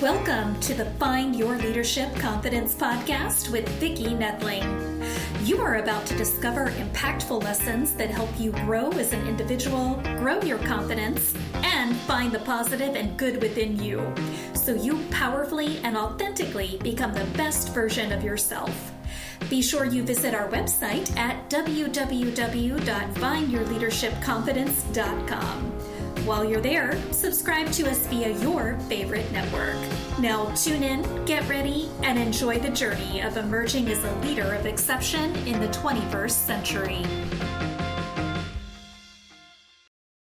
Welcome to the Find Your Leadership Confidence podcast with Vicki Nedling. You are about to discover impactful lessons that help you grow as an individual, grow your confidence, and find the positive and good within you, so you powerfully and authentically become the best version of yourself. Be sure you visit our website at www.findyourleadershipconfidence.com. While you're there, subscribe to us via your favorite network. Now tune in, get ready, and enjoy the journey of emerging as a leader of exception in the 21st century.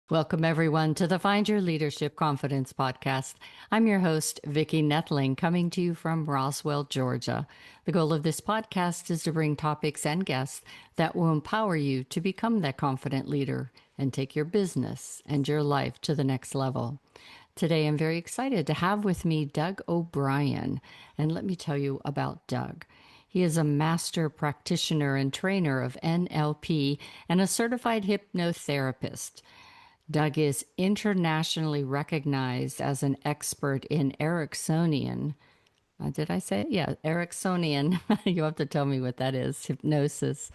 Welcome, everyone, to the Find Your Leadership Confidence podcast. I'm your host, Vicki Nedling, coming to you from Roswell, Georgia. The goal of this podcast is to bring topics and guests that will empower you to become that confident leader and take your business and your life to the next level. Today, I'm very excited to have with me Doug O'Brien. And let me tell you about Doug. He is a master practitioner and trainer of NLP and a certified hypnotherapist. Doug is internationally recognized as an expert in Ericksonian. Did I say it? Yeah, Ericksonian. You have to tell me what that is. Hypnosis,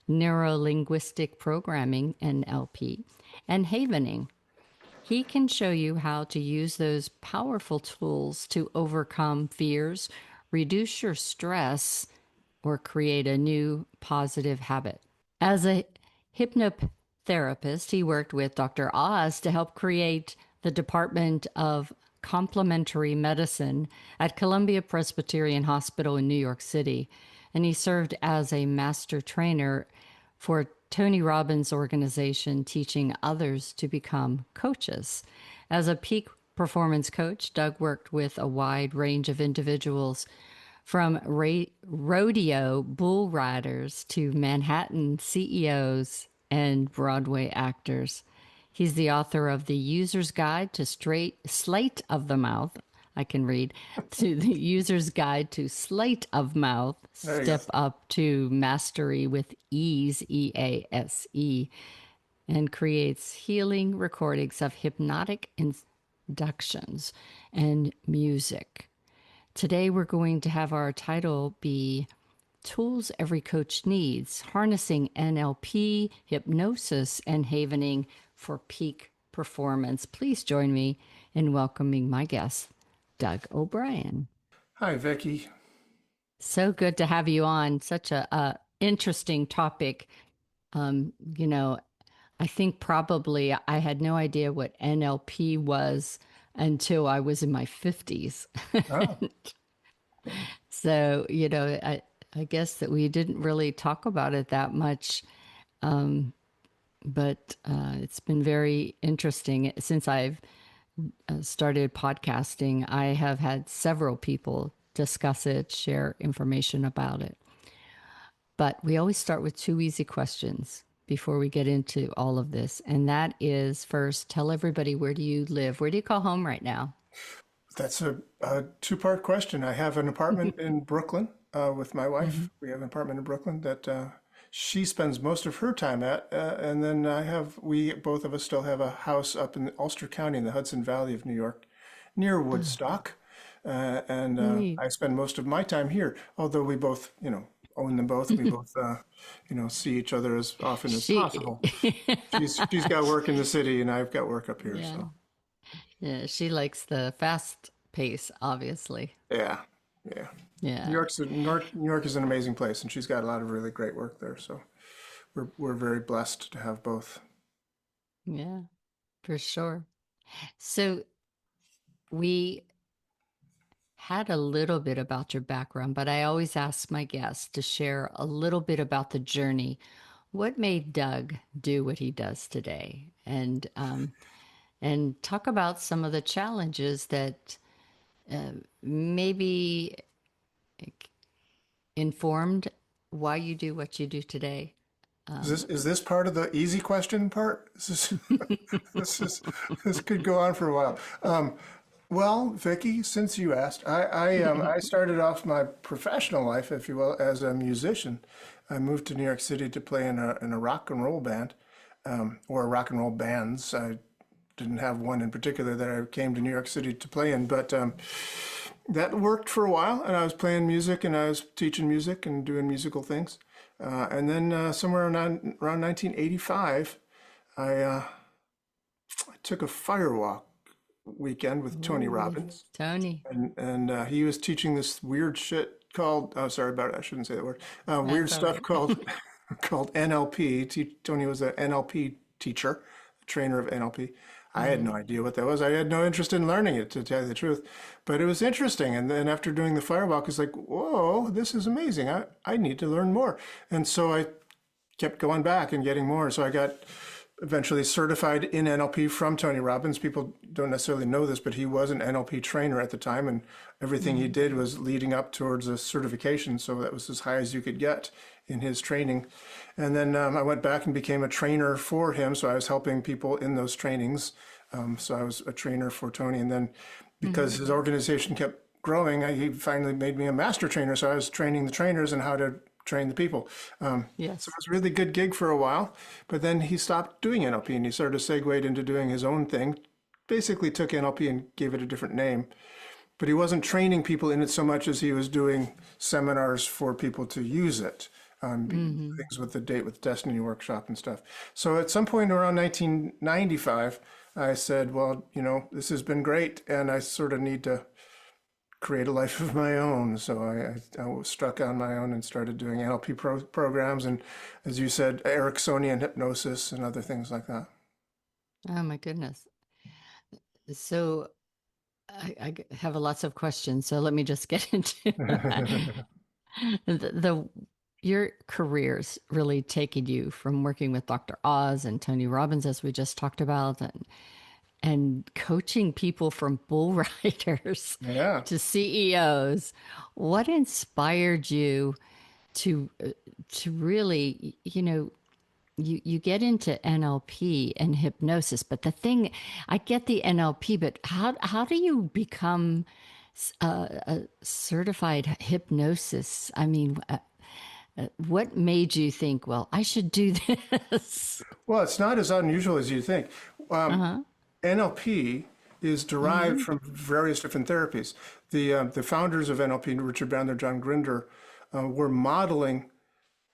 neuro-linguistic programming, NLP, and havening. He can show you how to use those powerful tools to overcome fears, reduce your stress, or create a new positive habit. As a hypnotherapist, he worked with Dr. Oz to help create the Department of Complementary Medicine at Columbia Presbyterian Hospital in New York City, and he served as a master trainer for Tony Robbins' organization, teaching others to become coaches. As a peak performance coach, Doug worked with a wide range of individuals, from rodeo bull riders to Manhattan CEOs and Broadway actors. He's the author of The User's Guide to Sleight of the Mouth. I can read. To The User's Guide to Sleight of Mouth, Step Up to Mastery with Ease, EASE, and creates healing recordings of hypnotic inductions and music. Today, we're going to have our title be Tools Every Coach Needs, Harnessing NLP, Hypnosis, and Havening for Peak Performance. Please join me in welcoming my guest, Doug O'Brien. Hi, Vicki. So good to have you on. Such a interesting topic. I think probably I had no idea what NLP was until I was in my 50s. Oh. So, I guess that we didn't really talk about it that much, but it's been very interesting. Since I've started podcasting, I have had several people discuss it, share information about it. But we always start with two easy questions before we get into all of this. And that is, first, tell everybody, where do you live? Where do you call home right now? That's a two-part question. I have an apartment in Brooklyn with my wife. Mm-hmm. We have an apartment in Brooklyn that she spends most of her time at. And then we both of us still have a house up in Ulster County in the Hudson Valley of New York, near Woodstock. I spend most of my time here, although we both, own them both. We both, see each other as often as possible. She's got work in the city and I've got work up here. Yeah. So. Yeah, she likes the fast pace, obviously. Yeah. Yeah. New York is an amazing place, and she's got a lot of really great work there. So we're very blessed to have both. Yeah, for sure. So we had a little bit about your background, but I always ask my guests to share a little bit about the journey. What made Doug do what he does today? And talk about some of the challenges that maybe informed why you do what you do today. Is this part of the easy question part? This could go on for a while. Well, Vicki, since you asked, I started off my professional life, if you will, as a musician. I moved to New York City to play in a rock and roll band, or rock and roll bands. I didn't have one in particular that I came to New York City to play in, but that worked for a while, and I was playing music and I was teaching music and doing musical things. And then somewhere around 1985, I took a firewalk weekend with Tony Ooh, Robbins, Tony. and he was teaching this weird shit called, oh, sorry about it, I shouldn't say that word, weird That's all stuff right. called NLP. Tony was an NLP teacher, a trainer of NLP. I had no idea what that was. I had no interest in learning it, to tell you the truth. But it was interesting. And then after doing the firewalk, it's like, whoa, this is amazing. I need to learn more. And so I kept going back and getting more. So I got eventually certified in NLP from Tony Robbins. People don't necessarily know this, but he was an NLP trainer at the time, and everything he did was leading up towards a certification. So that was as high as you could get in his training. And then I went back and became a trainer for him. So I was helping people in those trainings. So I was a trainer for Tony. And then because his organization kept growing, he finally made me a master trainer. So I was training the trainers and how to train the people. So Yes. it was a really good gig for a while, but then he stopped doing NLP and he sort of segued into doing his own thing. Basically took NLP and gave it a different name, but he wasn't training people in it so much as he was doing seminars for people to use it. Things with the Date with Destiny workshop and stuff. So at some point around 1995, I said, well, this has been great and I sort of need to create a life of my own. So I was struck on my own and started doing NLP programs and, as you said, Ericksonian hypnosis and other things like that. Oh my goodness. So have lots of questions. So let me just get into that. The your careers really taken you from working with Dr. Oz and Tony Robbins, as we just talked about, and coaching people from bull riders Yeah. to CEOs. What inspired you to really, you get into NLP and hypnosis, but the thing, I get the NLP, but how do you become a certified hypnosis? I mean, what made you think, well, I should do this? Well, it's not as unusual as you think. Um, Uh-huh. NLP is derived from various different therapies. The founders of NLP, Richard Bandler, John Grinder, were modeling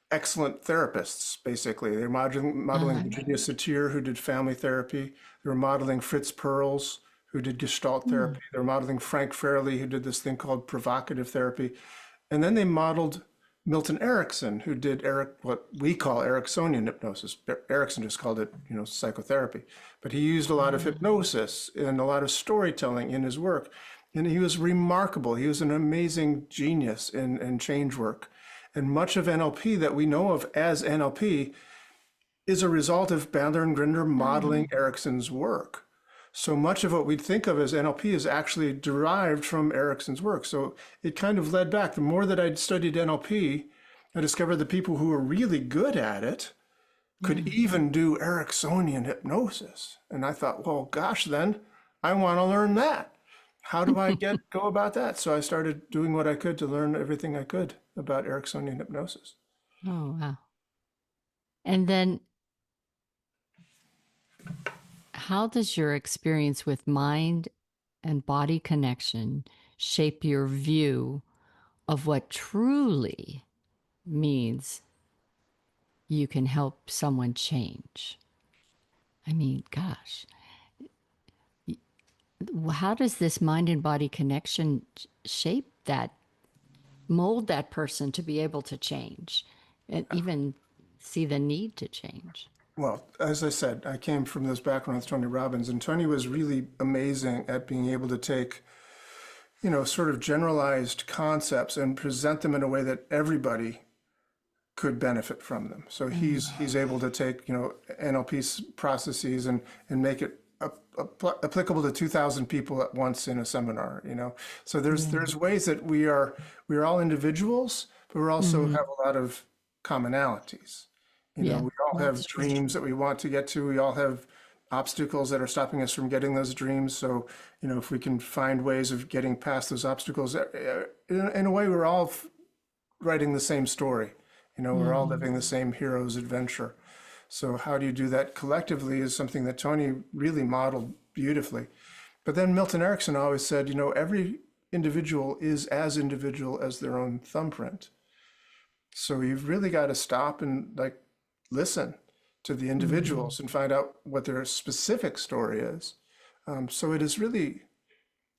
excellent therapists, basically. They're modeling Virginia Satir, who did family therapy. They were modeling Fritz Perls, who did Gestalt therapy. They were modeling Frank Fairley, who did this thing called provocative therapy. And then they modeled Milton Erickson, who did what we call Ericksonian hypnosis. Erickson just called it, psychotherapy. But he used a lot of hypnosis and a lot of storytelling in his work. And he was remarkable. He was an amazing genius in change work. And much of NLP that we know of as NLP is a result of Bandler and Grinder modeling Erickson's work. So much of what we'd think of as NLP is actually derived from Erickson's work. So it kind of led back. The more that I'd studied NLP, I discovered the people who were really good at it could even do Ericksonian hypnosis. And I thought, well, gosh, then I want to learn that. How do I go about that? So I started doing what I could to learn everything I could about Ericksonian hypnosis. Oh, wow. And then how does your experience with mind and body connection shape your view of what truly means you can help someone change? I mean, gosh, how does this mind and body connection shape that, mold that person to be able to change and even see the need to change? Well, as I said, I came from this background with Tony Robbins, and Tony was really amazing at being able to take, sort of generalized concepts and present them in a way that everybody could benefit from them. So he's able to take, NLP processes and make it applicable to 2,000 people at once in a seminar, So there's ways that we are all individuals, but we also have a lot of commonalities. We all have dreams that we want to get to. We all have obstacles that are stopping us from getting those dreams. So, if we can find ways of getting past those obstacles, in a way, we're all writing the same story. We're all living the same hero's adventure. So how do you do that collectively is something that Tony really modeled beautifully. But then Milton Erickson always said, every individual is as individual as their own thumbprint. So you've really got to stop and like listen to the individuals and find out what their specific story is. So it is really,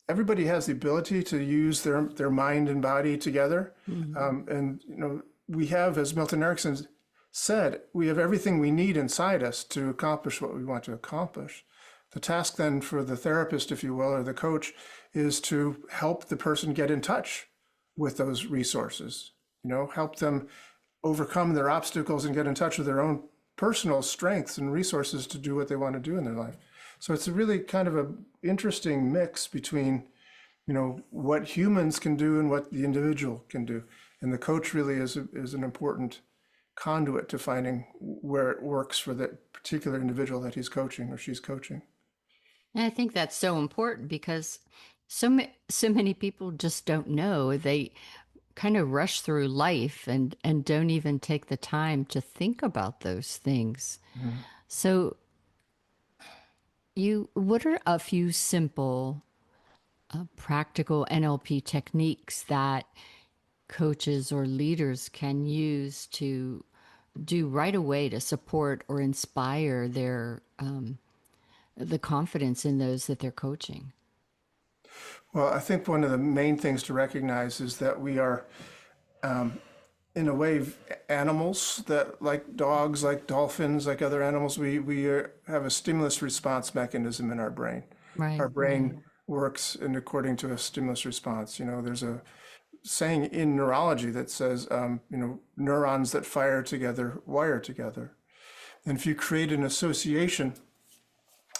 everybody has the ability to use their mind and body together. And, you know, we have, as Milton Erickson said, we have everything we need inside us to accomplish what we want to accomplish. The task then for the therapist, if you will, or the coach, is to help the person get in touch with those resources, you know, help them overcome their obstacles and get in touch with their own personal strengths and resources to do what they want to do in their life. So it's a really kind of an interesting mix between, you know, what humans can do and what the individual can do. And the coach really is an important conduit to finding where it works for that particular individual that he's coaching or she's coaching. And I think that's so important because so many people just don't know. They kind of rush through life and don't even take the time to think about those things. So what are a few simple practical NLP techniques that coaches or leaders can use to do right away to support or inspire their the confidence in those that they're coaching? Well, I think one of the main things to recognize is that we are, in a way, animals that, like dogs, like dolphins, like other animals, we have a stimulus response mechanism in our brain. Right. Our brain works in according to a stimulus response. You know, there's a saying in neurology that says, you know, neurons that fire together wire together. And if you create an association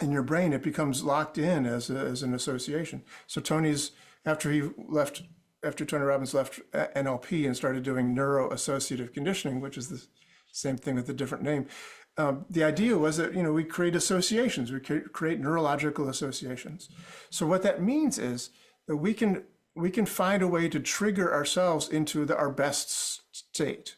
in your brain, it becomes locked in as an association. So after Tony Robbins left NLP and started doing neuro-associative conditioning, which is the same thing with a different name, the idea was that, you know, we create associations, we create neurological associations. So what that means is that we can find a way to trigger ourselves into our best state.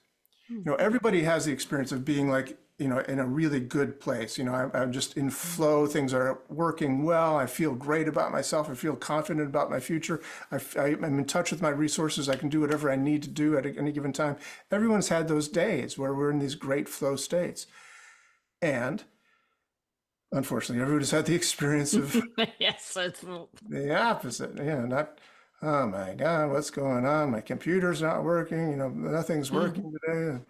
You know, everybody has the experience of being like, you know, in a really good place. You know, I'm just in flow. Things are working well. I feel great about myself. I feel confident about my future. I'm in touch with my resources. I can do whatever I need to do at any given time. Everyone's had those days where we're in these great flow states. And unfortunately, everybody's had the experience of Yes, it's the opposite. Yeah, not, oh my God, what's going on? My computer's not working. You know, nothing's working today.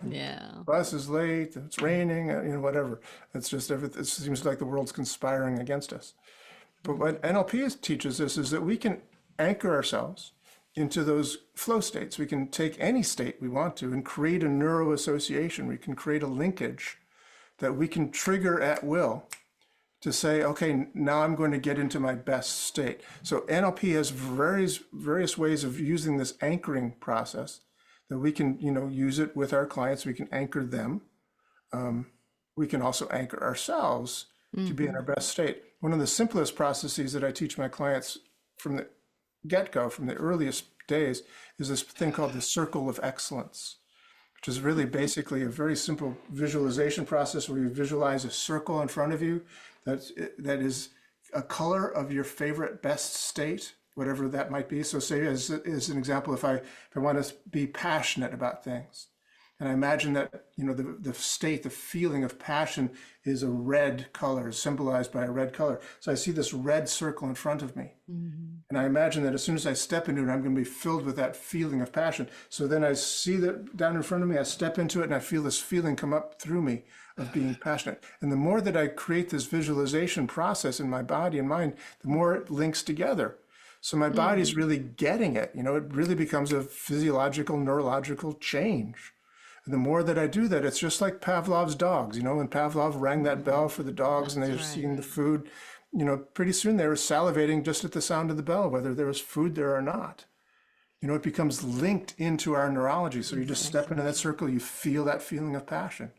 yeah. Bus is late, it's raining, you know, whatever. It's just everything. It seems like the world's conspiring against us. But what NLP teaches us is that we can anchor ourselves into those flow states. We can take any state we want to and create a neuro association. We can create a linkage that we can trigger at will to say, okay, now I'm going to get into my best state. So NLP has various ways of using this anchoring process that we can, you know, use it with our clients. We can anchor them. We can also anchor ourselves to be in our best state. One of the simplest processes that I teach my clients from the get-go, from the earliest days, is this thing called the circle of excellence, which is really basically a very simple visualization process where you visualize a circle in front of you that is a color of your favorite best state, whatever that might be. So say as an example, if I want to be passionate about things, and I imagine that, you know, the state, the feeling of passion is a red color, symbolized by a red color. So I see this red circle in front of me. And I imagine that as soon as I step into it, I'm going to be filled with that feeling of passion. So then I see that down in front of me, I step into it and I feel this feeling come up through me of being passionate. And the more that I create this visualization process in my body and mind, the more it links together. So my body's really getting it. You know, it really becomes a physiological, neurological change. And the more that I do that, it's just like Pavlov's dogs. You know, when Pavlov rang that bell for the dogs and they were seeing the food, you know, pretty soon they were salivating just at the sound of the bell, whether there was food there or not. You know, it becomes linked into our neurology. So you just step into that circle, you feel that feeling of passion.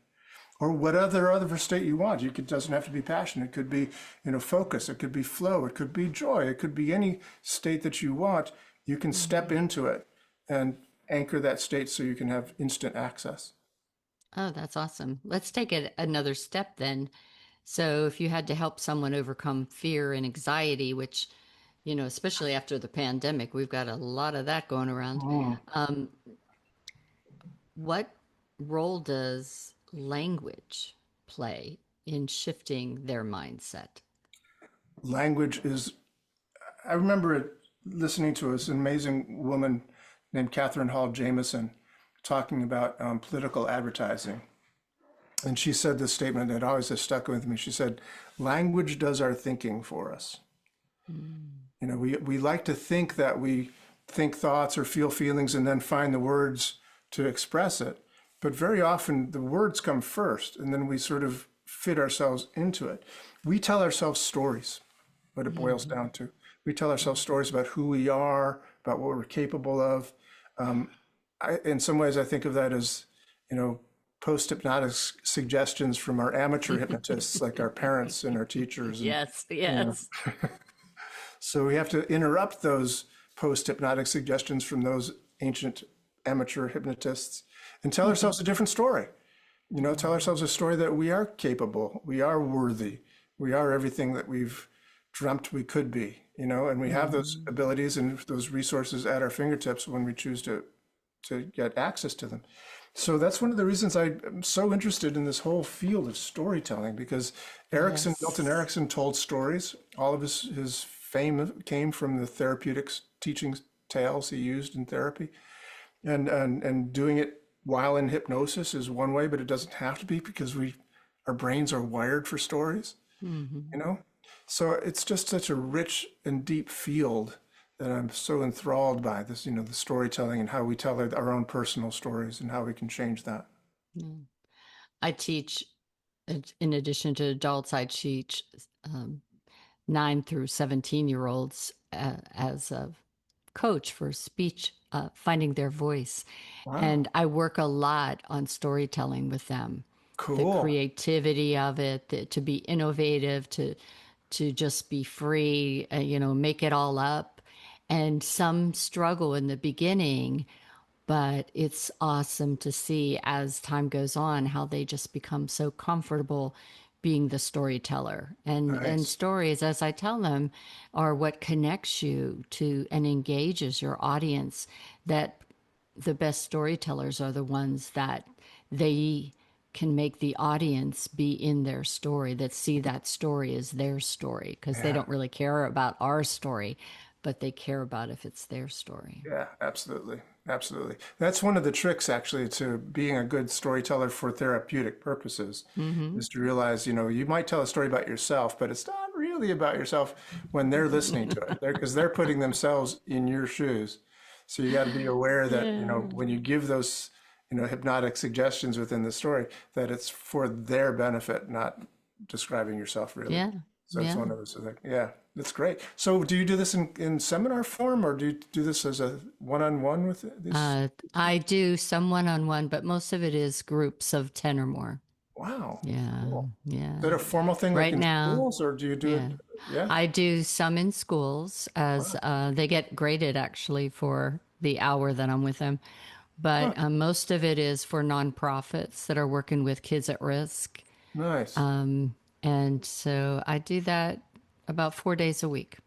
Or whatever other state you want. It doesn't have to be passion. It could be, you know, focus. It could be flow. It could be joy. It could be any state that you want. You can step into it and anchor that state so you can have instant access. Oh, that's awesome. Let's take it another step then. So if you had to help someone overcome fear and anxiety, which especially after the pandemic, we've got a lot of that going around. Mm. Um, what role does language play in shifting their mindset? Language is, I remember listening to this amazing woman named Catherine Hall Jameson talking about political advertising. And she said this statement that always has stuck with me. She said, language does our thinking for us. Mm. We like to think that we think thoughts or feel feelings and then find the words to express it. But very often the words come first and then we sort of fit ourselves into it. We tell ourselves stories, what it boils down to. We tell ourselves stories about who we are, about what we're capable of. In some ways, I think of that as, post-hypnotic suggestions from our amateur hypnotists, like our parents and our teachers. And, Yes, you know, yes. so we have to interrupt those post-hypnotic suggestions from those ancient amateur hypnotists and tell ourselves a different story. Tell ourselves a story that we are capable, we are worthy, we are everything that we've dreamt we could be, and we have those abilities and those resources at our fingertips when we choose to get access to them. So that's one of the reasons I'm so interested in this whole field of storytelling, because Milton Yes. Erickson told stories. All of his fame came from the therapeutics teaching tales he used in therapy. And doing it while in hypnosis is one way, but it doesn't have to be, because our brains are wired for stories, Hmm. you know? So it's just such a rich and deep field that I'm so enthralled by this, the storytelling and how we tell our own personal stories and how we can change that. I teach, in addition to adults, I teach um, 9 through 17-year-olds as a coach for speech, finding their voice. Wow. And I work a lot on storytelling with them, the Cool. creativity of it, to be innovative, to just be free, make it all up. And some struggle in the beginning, but it's awesome to see as time goes on how they just become so comfortable being the storyteller. And Nice. stories, as I tell them, are what connects you to and engages your audience. That the best storytellers are the ones that they can make the audience be in their story, that see that story as their story, because they Yeah. don't really care about our story, but they care about if it's their story. Yeah, absolutely. Absolutely. That's one of the tricks actually to being a good storyteller for therapeutic purposes, Mm-hmm. is to realize, you might tell a story about yourself, but it's not really about yourself when they're listening to it. Because they're putting themselves in your shoes. So you got to be aware that, Yeah. when you give those, hypnotic suggestions within the story, that it's for their benefit, not describing yourself really. Yeah. So it's Yeah. one of those, like, yeah, that's great. So do you do this in seminar form, or do you do this as a one-on-one with this? I do some one-on-one, but most of it is groups of 10 or more. Wow, Yeah. cool. Is that Yeah. a formal thing like Right in now, schools, or do you do yeah. it? Yeah. I do some in schools as Wow. they get graded actually for the hour that I'm with them. Huh. But most of it is for nonprofits that are working with kids at risk. Nice. And so I do that about 4 days a week.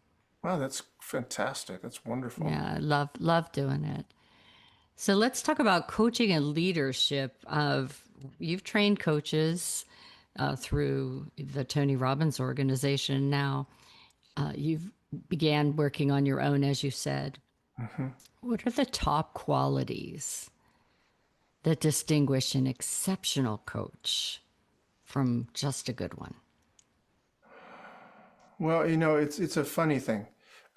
Wow, that's fantastic. That's wonderful. Yeah, I love doing it. So let's talk about coaching and leadership. You've trained coaches through the Tony Robbins organization. Now you've began working on your own, as you said. Mhm. What are the top qualities that distinguish an exceptional coach from just a good one? Well, it's a funny thing.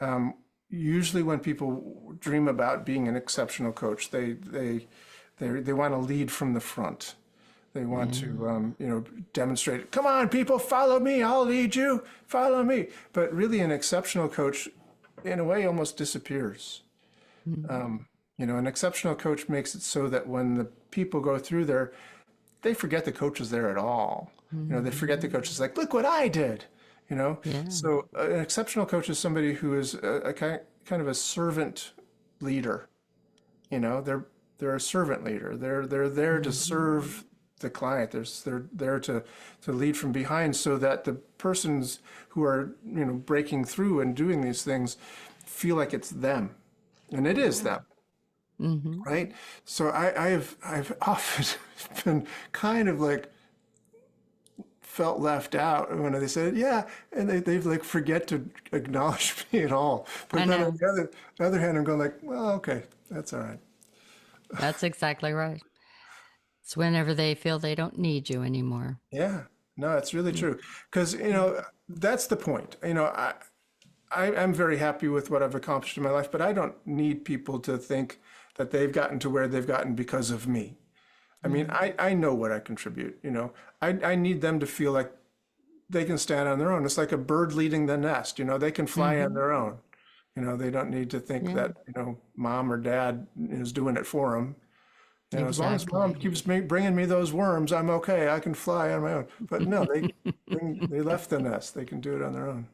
Um, Usually, when people dream about being an exceptional coach, they want to lead from the front. They want to, demonstrate. Come on, people, follow me. I'll lead you. Follow me. But really, an exceptional coach, in a way, almost disappears. An exceptional coach makes it so that when the people go through there, they forget the coach is there at all. They forget the coach is like, look what I did. Yeah. So an exceptional coach is somebody who is a kind of a servant leader. They're a servant leader. They're there to serve the client. They're there to lead from behind so that the persons who are, breaking through and doing these things feel like it's them. And it is them, Mm-hmm. right? So I've often been kind of like felt left out when they said, yeah, and they like forget to acknowledge me at all. I But then on know. the other hand, I'm going like, well, okay, that's all right. That's exactly right. It's whenever they feel they don't need you anymore. Yeah, no, it's really true. Because, that's the point. I'm very happy with what I've accomplished in my life, but I don't need people to think that they've gotten to where they've gotten because of me. I mean, Mm-hmm. I know what I contribute, I need them to feel like they can stand on their own. It's like a bird leading the nest, they can fly on Mm-hmm. their own. They don't need to think Yeah, that, mom or dad is doing it for them. As long as mom exactly. keeps bringing me those worms, I'm okay. I can fly on my own. But no, they left the nest. They can do it on their own.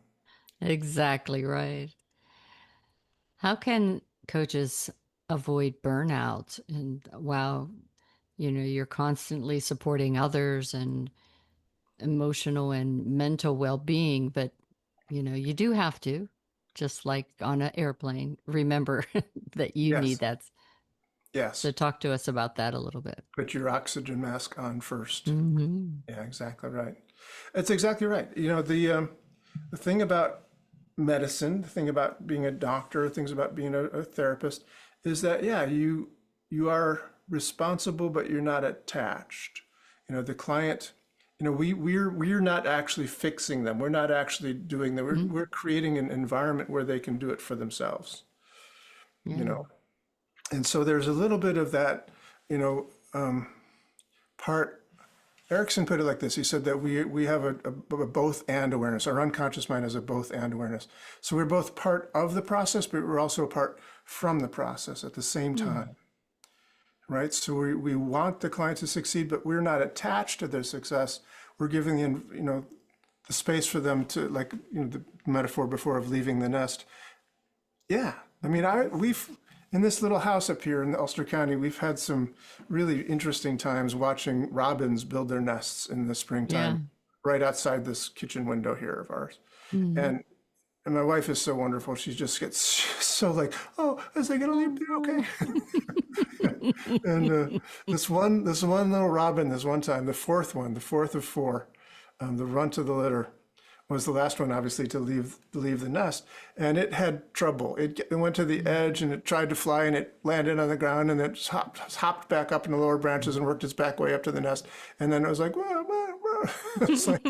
Exactly right. How can coaches avoid burnout and while you're constantly supporting others and emotional and mental well-being, but you do have to, just like on an airplane, remember that you need Yes, that. So yes. talk to us about that a little bit. Put your oxygen mask on first. Hmm. Yeah, exactly right. That's exactly right. The thing about medicine, the thing about being a doctor, things about being a therapist, is that yeah, you are responsible, but you're not attached. The client. We're not actually fixing them. We're not actually doing that. We're creating an environment where they can do it for themselves. You Yeah. know, and so there's a little bit of that. You know, part. Erickson put it like this. He said that we have a both and awareness. Our unconscious mind has a both and awareness. So we're both part of the process, but we're also a part from the process at the same Mm. time, right? So we want the client to succeed, but we're not attached to their success. We're giving the space for them to, like, the metaphor before of leaving the nest. Yeah, I mean, we've in this little house up here in Ulster County, we've had some really interesting times watching robins build their nests in the Yeah. springtime, right outside this kitchen window here of ours. Hmm. And and my wife is so wonderful. She just gets so like, oh, is they gonna leave? Okay. And this one little robin, this one time, the fourth of four, the runt of the litter, was the last one, obviously, to leave the nest, and it had trouble. It went to the edge and it tried to fly and it landed on the ground and it hopped back up in the lower branches and worked its back way up to the nest, and then it was like, wah, wah, wah. It's like,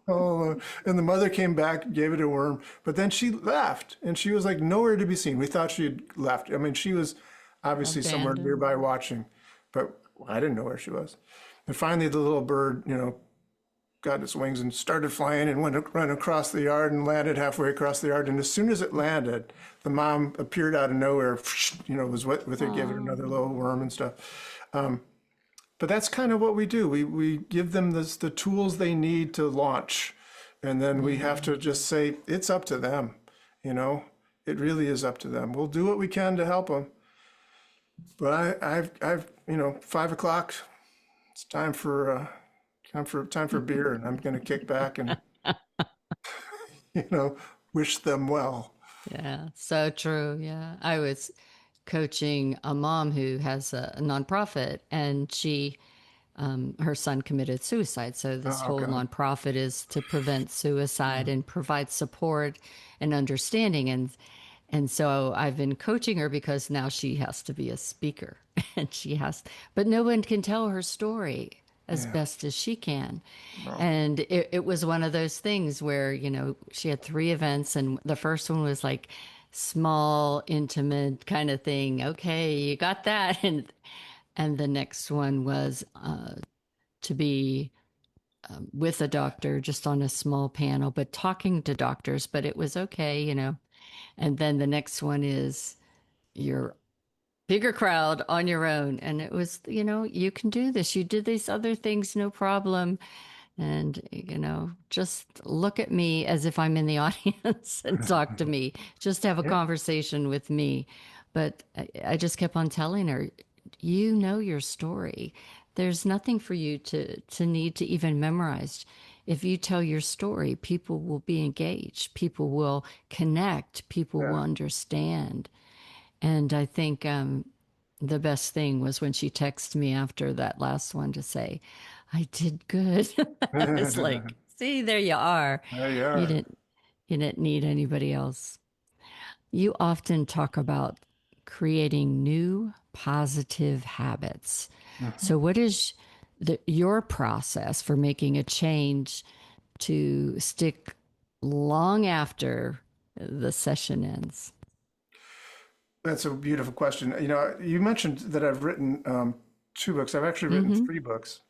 oh, and the mother came back, gave it a worm, but then she left and she was like nowhere to be seen. We thought she had left. I mean, she was obviously somewhere Abandoned. nearby watching, but I didn't know where she was. And finally, the little bird, got its wings and started flying and ran across the yard and landed halfway across the yard. And as soon as it landed, the mom appeared out of nowhere, was with her, gave it another little worm and stuff. But that's kind of what we do. We give them the tools they need to launch. And then we have to just say, it's up to them. It really is up to them. We'll do what we can to help them. But I've 5 o'clock, it's time for beer, and I'm going to kick back and wish them well. Yeah, so true. Yeah. I was coaching a mom who has a nonprofit, and her son committed suicide. So this Oh whole God. nonprofit is to prevent suicide and provide support and understanding. And so I've been coaching her because now she has to be a speaker and but no one can tell her story as Yeah. best as she can. No. And it was one of those things where, she had 3 events, and the first one was like small, intimate kind of thing. Okay, you got that. And the next one was to be with a doctor just on a small panel, but talking to doctors, but it was okay. And then the next one is your bigger crowd on your own. And it was, you can do this. You did these other things, no problem. And, just look at me as if I'm in the audience and talk to me, just have a Yeah. conversation with me. But I just kept on telling her, you know your story. There's nothing for you to need to even memorize. If you tell your story, people will be engaged, people will connect, people will Yeah. understand. And I think the best thing was when she texted me after that last one to say, I did good. It's like, see, there you are. There you You are. didn't you didn't need anybody else. You often talk about creating new positive habits. Mhm. So what is your process for making a change to stick long after the session ends? That's a beautiful question. You mentioned that I've written two books. I've actually written Mm-hmm. three books.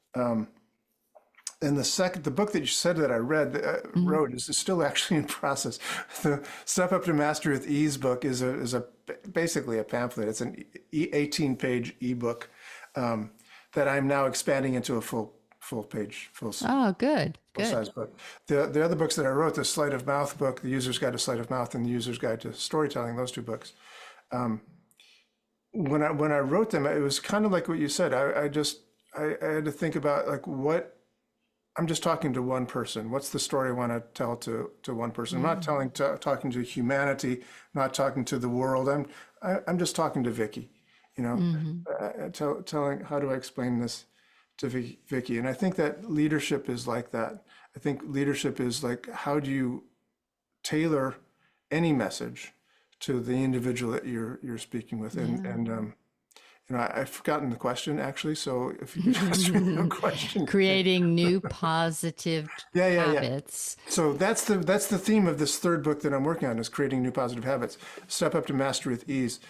And the book that you said that I Mm-hmm. wrote is still actually in process. The Step Up to Mastery with Ease book is basically a pamphlet. It's an 18-page ebook that I'm now expanding into a full Oh, good, good. size book. The other books that I wrote, the Sleight of Mouth book, the User's Guide to Sleight of Mouth, and the User's Guide to Storytelling, those two books. When I wrote them, it was kind of like what you said. I had to think about like what I'm just talking to one person. What's the story I want to tell to one person? I'm not talking to humanity, not talking to the world. I'm just talking to Vicky. You know, Mm-hmm. telling how do I explain this to Vicky? And I think that leadership is like that. I think leadership is like how do you tailor any message to the individual that you're speaking with? I've forgotten the question actually. So if you could ask me a Yeah. question. Creating new positive Yeah. habits. So that's the theme of this third book that I'm working on is creating new positive habits. Step up to mastery with ease.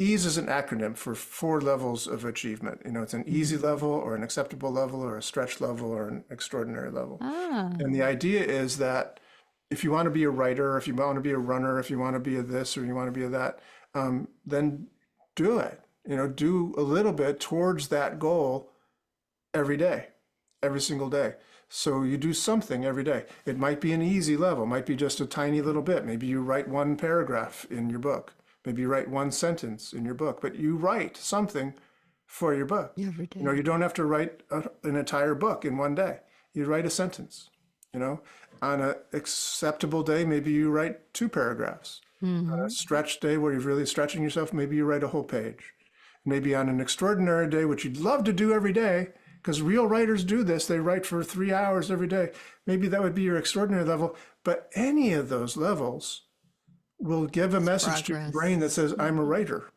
Ease is an acronym for 4 levels of achievement. It's an easy level or an acceptable level or a stretch level or an extraordinary level. Ah, And the idea is that if you want to be a writer, if you want to be a runner, if you want to be a this or you want to be a that, then do it. Do a little bit towards that goal every day, every single day. So you do something every day. It might be an easy level, might be just a tiny little bit. Maybe you write one paragraph in your book. Maybe you write one sentence in your book, but you write something for your book. every You day. don't have to write an entire book in one day. You write a sentence. You know, on an acceptable day, maybe you write 2 paragraphs. On a Mm-hmm. stretch day where you're really stretching yourself, maybe you write a whole page. Maybe on an extraordinary day, which you'd love to do every day, because real writers do this, they write for 3 hours every day. Maybe that would be your extraordinary level, but any of those levels will give a It's message to your brain progress. that says, I'm a Mhm. writer.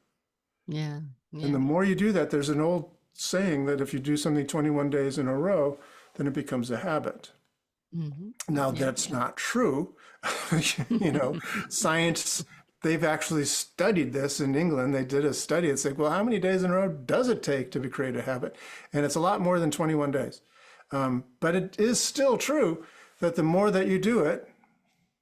Yeah, And the yeah. more you do that, there's an old saying that if you do something 21 days in a row, then it becomes a habit. Mm-hmm. Now, Yep. that's not true. you know, Science, they've actually studied this in England. They did a study. It's like, well, how many days in a row does it take to create a habit? And it's a lot more than 21 days. But it is still true that the more that you do it,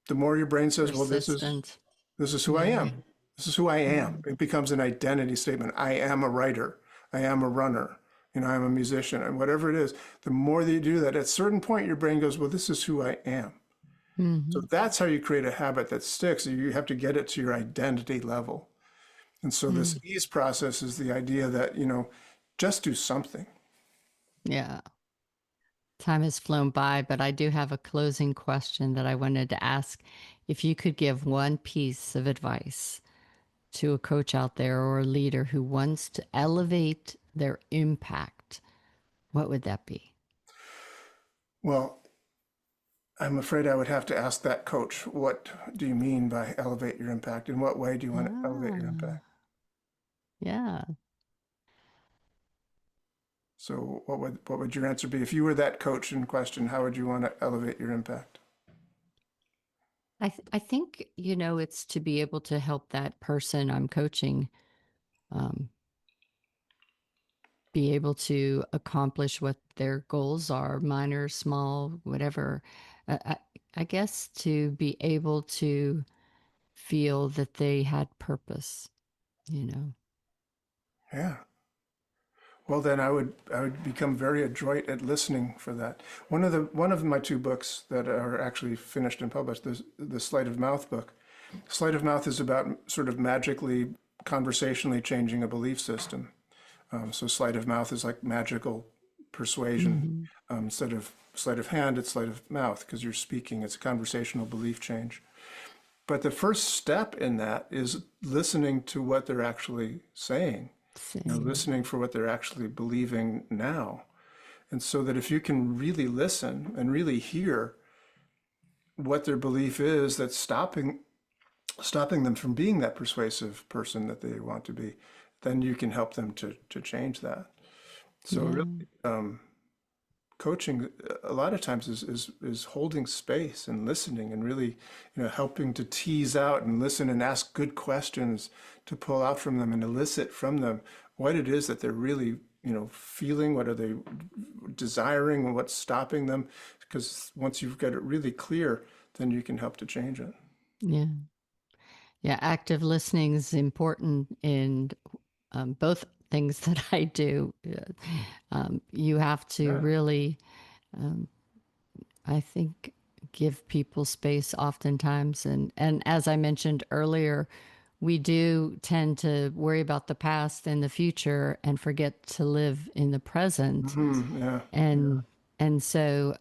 the more your brain says, well, Persistent. this is who I Yeah. am. This is who I am. Mm-hmm. It becomes an identity statement. I am a writer. I am a runner. I'm a musician, and whatever it is, the more that you do that, at a certain point, your brain goes, well, this is who I am. So Mm-hmm. that's how you create a habit that sticks. You have to get it to your identity level. And so this Mm. ease process is the idea that, just do something. Yeah. Time has flown by, but I do have a closing question that I wanted to ask. If you could give one piece of advice to a coach out there or a leader who wants to elevate their impact, what would that be? Well, I'm afraid I would have to ask that coach, what do you mean by elevate your impact? In what way do you want to elevate your Ah, impact? yeah. So what would your answer be? If you were that coach in question, how would you want to elevate your impact? I think, it's to be able to help that person I'm coaching um, be able to accomplish what their goals are, minor, small, whatever. I guess to be able to feel that they had purpose, you know. Yeah. Well, then I would become very adroit at listening for that. One of my 2 books that are actually finished and published, the Sleight of Mouth book. Sleight of Mouth is about sort of magically, conversationally changing a belief system. So sleight of mouth is like magical persuasion. Instead of sleight of hand, it's sleight of mouth because you're speaking. It's a conversational belief change. But the first step in that is listening to what they're actually saying, listening for what they're actually believing now. And so that if you can really listen and really hear what their belief is that's stopping them from being that persuasive person that they want to be, then you can help them to change that. So really, coaching a lot of times is holding space and listening and really, helping to tease out and listen and ask good questions to pull out from them and elicit from them what it is that they're really, feeling, what are they desiring and what's stopping them. Because once you've got it really clear, then you can help to change it. Yeah. Yeah. Active listening is important in both things that I do. You have to really, I think, give people space oftentimes. And as I mentioned earlier, we do tend to worry about the past and the future and forget to live in the present. Yeah. And so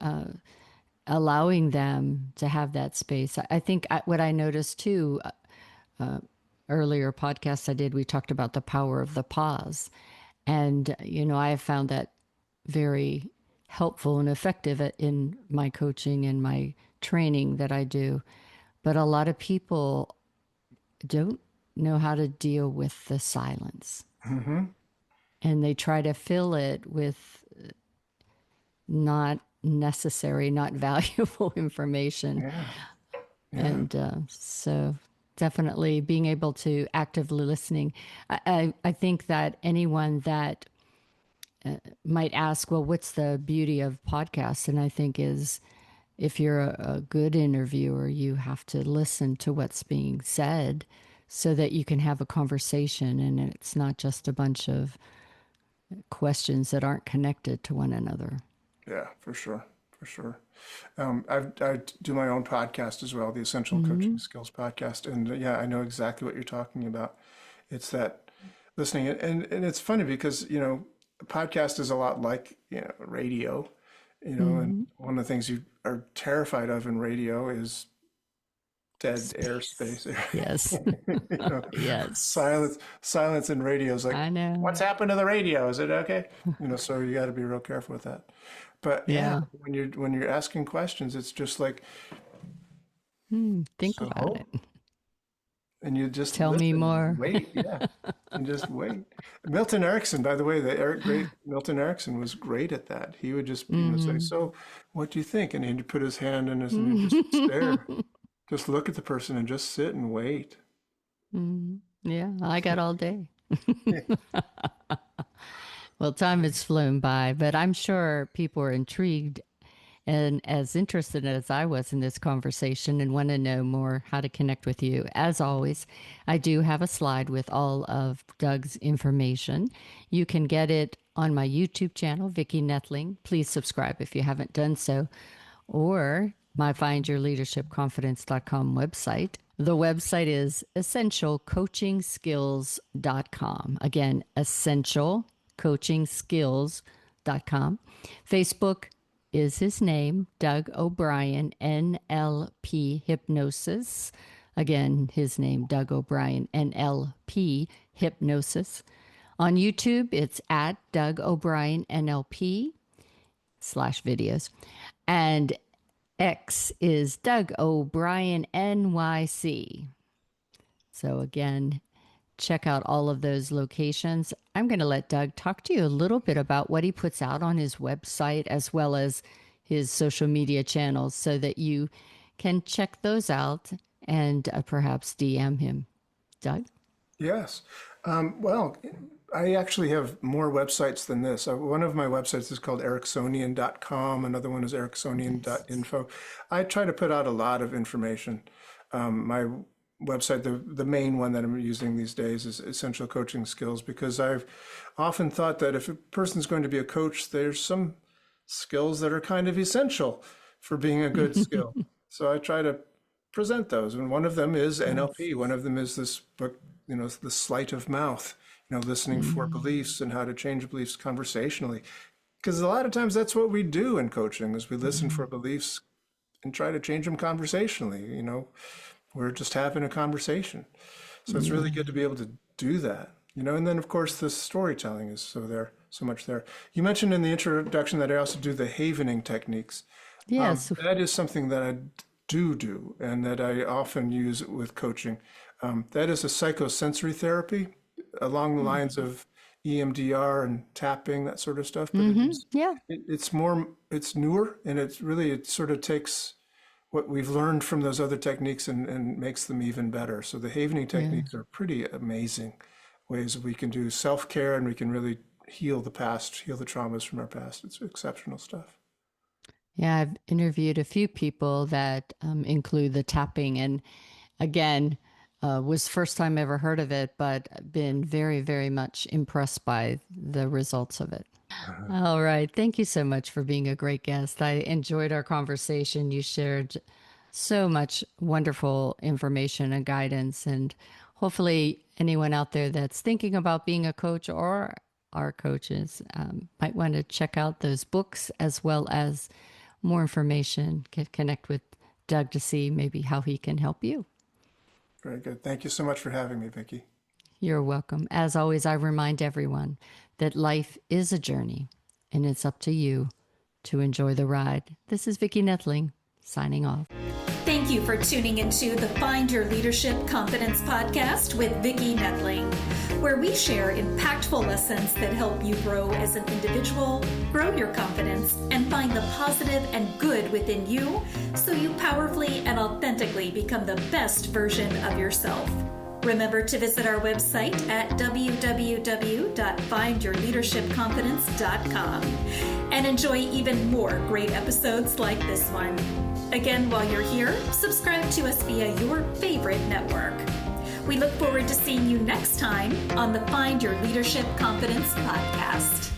allowing them to have that space. I think what I noticed too, earlier podcasts I did, we talked about the power of the pause. And, I have found that very helpful and effective in my coaching and my training that I do. But a lot of people don't know how to deal with the silence. And they try to fill it with not necessary, not valuable information. And so definitely being able to actively listening. I think that anyone that might ask, well, what's the beauty of podcasts? And I think is if you're a good interviewer, you have to listen to what's being said so that you can have a conversation and it's not just a bunch of questions that aren't connected to one another. Yeah, for sure. For sure. I do my own podcast as well, the Essential Coaching Skills Podcast. And I know exactly what you're talking about. It's that listening. And it's funny because, a podcast is a lot like, radio, and one of the things you are terrified of in radio is dead airspace. Yes. Yes. Silence in radio is like, I know. What's happened to the radio? Is it okay? So you got to be real careful with that. But when you're asking questions, it's just like, think about it. And you just tell me more. Wait, and just wait. Milton Erickson, by the way, great Milton Erickson was great at that. He would just say, "So, what do you think?" And he'd put his hand in his and he'd just stare, just look at the person and just sit and wait. Yeah, I got all day. Well, time has flown by, but I'm sure people are intrigued and as interested as I was in this conversation and want to know more how to connect with you. As always, I do have a slide with all of Doug's information. You can get it on my YouTube channel, Vicki Nettling. Please subscribe if you haven't done so, or my findyourleadershipconfidence.com website. The website is essentialcoachingskills.com. Again, essentialcoachingskills.com. Facebook is his name, Doug O'Brien, NLP Hypnosis. Again, his name, Doug O'Brien, NLP Hypnosis. On YouTube, it's at Doug O'Brien, NLP /videos. And X is Doug O'Brien, NYC. So again, check out all of those locations. I'm going to let Doug talk to you a little bit about what he puts out on his website as well as his social media channels so that you can check those out and perhaps DM him. Doug? Yes. Well, I actually have more websites than this. One of my websites is called ericksonian.com. Another one is ericksonian.info. I try to put out a lot of information. My website, the main one that I'm using these days is Essential Coaching Skills, because I've often thought that if a person's going to be a coach, there's some skills that are kind of essential for being a good skill. So I try to present those. And one of them is NLP. One of them is this book, The Sleight of Mouth, listening for beliefs and how to change beliefs conversationally. Because a lot of times that's what we do in coaching is we listen for beliefs and try to change them conversationally. We're just having a conversation. So it's really good to be able to do that. And then of course the storytelling is so much there. You mentioned in the introduction that I also do the havening techniques. Yes. That is something that I do and that I often use with coaching. That is a psychosensory therapy along the lines of EMDR and tapping, that sort of stuff. But Yeah. it's newer, and it sort of takes what we've learned from those other techniques and makes them even better. So the havening techniques are pretty amazing ways we can do self-care, and we can really heal the past, heal the traumas from our past. It's exceptional stuff. Yeah, I've interviewed a few people that include the tapping, and again, was first time ever heard of it, but been very, very much impressed by the results of it. All right. Thank you so much for being a great guest. I enjoyed our conversation. You shared so much wonderful information and guidance. And hopefully, anyone out there that's thinking about being a coach or our coaches might want to check out those books as well as more information, connect with Doug to see maybe how he can help you. Very good. Thank you so much for having me, Vicki. You're welcome. As always, I remind everyone that life is a journey and it's up to you to enjoy the ride. This is Vicki Nettling signing off. Thank you for tuning into the Find Your Leadership Confidence podcast with Vicki Nettling, where we share impactful lessons that help you grow as an individual, grow your confidence, and find the positive and good within you so you powerfully and authentically become the best version of yourself. Remember to visit our website at www.findyourleadershipconfidence.com and enjoy even more great episodes like this one. Again, while you're here, subscribe to us via your favorite network. We look forward to seeing you next time on the Find Your Leadership Confidence podcast.